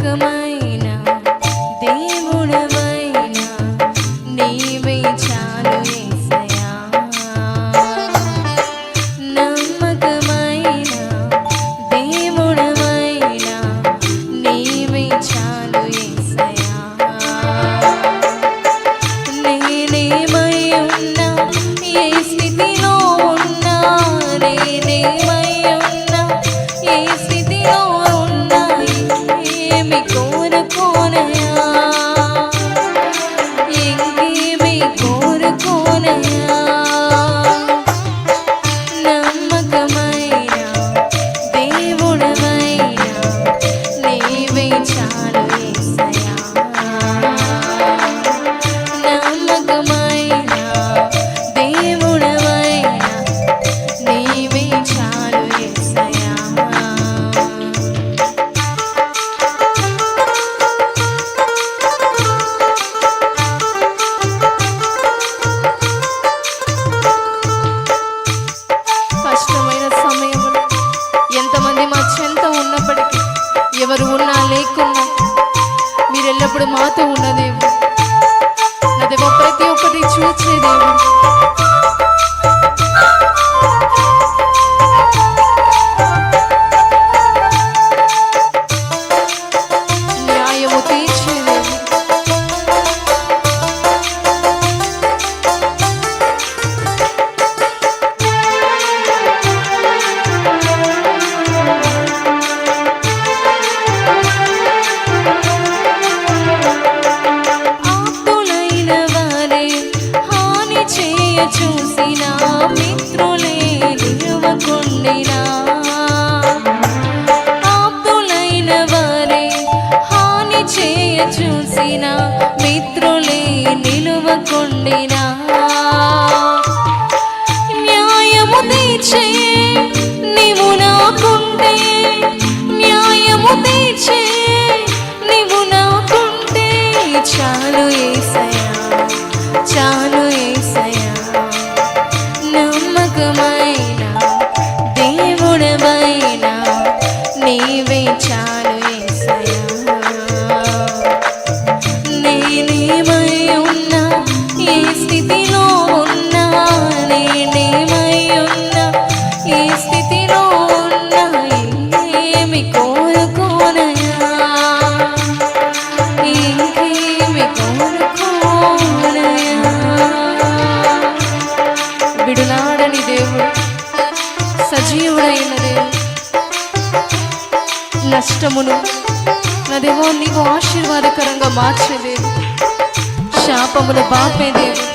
నమ్మకమైన దేవుడవైన నీవే చాలు యేసయ్యా. నమ్మకమైన దేవుడవైన నీవే చాలు యేసయ్యా. నేనేమై ఉన్నా, ఏ స్థితిలో ఉన్నా, నేనేమై ఉన్నా, ఏ స్థితిలో ఉన్నా, ఏమి కోరుకోనయా, ఇంకేమి కోరుకోనయా. నమ్మకమైన దేవుడవైన నీవే చాలు యేసయ్యా. నమ్మకమైన దేవుడవైన నీవే చాలు యేసయ్యా. కష్టమైన సమయంలో ఎంతమంది మా చెంత ఉన్నప్పటికీ, ఎవరు ఉన్నా లేకున్నా, మీరు ఎల్లప్పుడూ మాతో ఉన్న దేవుడు. నా దేవా, ప్రతి ఒక్కటి చూచే దేవుడు. న్యాయము తీర్చే దేవుడు. ఆప్తులైన వారే హాని చేయ చూసిన మిత్రులే నిలువకుండినా. ఆప్తులైన వారే హాని చేయ చూసిన మిత్రులే నిలువకుండినా. న్యాయము తీర్చే నీవు నాకుంటే, న్యాయము తీర్చే నీవు నాకుంటే చాలు యేసయ్యా, చాలు యేసయ్యా. నమ్మకమైన దేవుడవైన నీవే చాలు యేసయ్యా. నేనేమై ఉన్నా, ఏ స్థితిలో ఉన్నా, నేనేమై ఉన్నా, ఏ స్థితిలో ఉన్నా, ఏమి కోరుకోనయా, ఇంకేమి కోరుకోనయా. విడులాడని దేవుడు, సజీవుడైన దేవుడు. నష్టమును నా దేవా నీవు ఆశీర్వాదకరంగా మార్చే దేవుడు. శాపమును బాపే దేవుడు.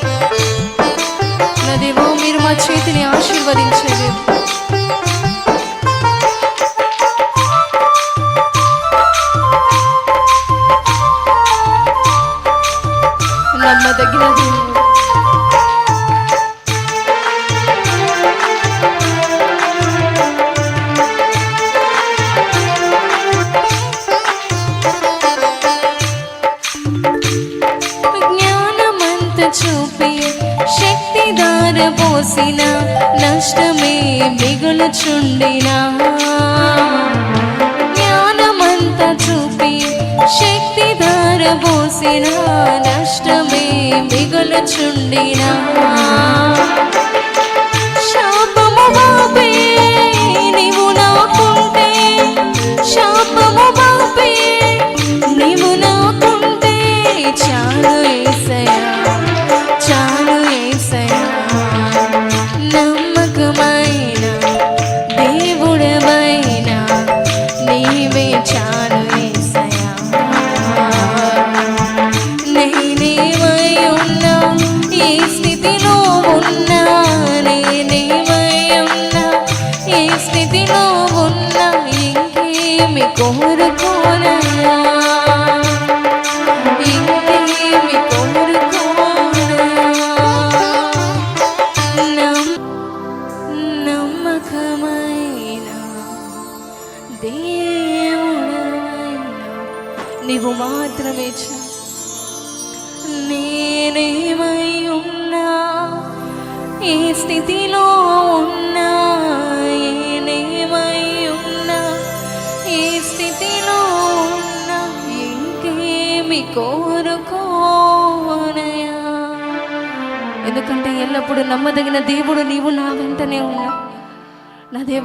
నా దేవా, మీరు మా చేతిని ఆశీర్వదించే దేవుడు. నమ్మదగిన దేవుడు. జ్ఞానమంత చూపి శక్తి దారపోసిన నష్టమే మిగులుచుండినా. జ్ఞానమంత చూపి శక్తి దారపోసిన నష్టమే మిగులుచుండినా. శాపము బాపే నీవు నాకుంటే, శాపము బాపే నీవు నాకుంటే చాలు యేసయ్యా, చాలు యేసయ్యా. నమ్మకమైన దేవుడవైన నీవే చాలు యేసయ్యా. నేనేమై ఉన్నా, ఏ స్థితిలో ఉన్నా, నేనేమై ఉన్నా, ఏ స్థితిలో ఉన్నా, ఇంకేమి కోరుకోనయా, ఇంకేమి కోరుకోనయా. నమ్మకమైన దేవుడవైన నీవు మాత్రమే చాలు. నేనేమై ఉన్నా, ఏ స్థితిలో ఉన్నా, నేనేమై ఉన్నా, ఏ స్థితిలో ఉన్నా, ఏమి కోరుకోనయా. ఎందుకంటే ఎల్లప్పుడూ నమ్మదగిన దేవుడు నీవు నా వెంటనే ఉన్నా. నా దేవ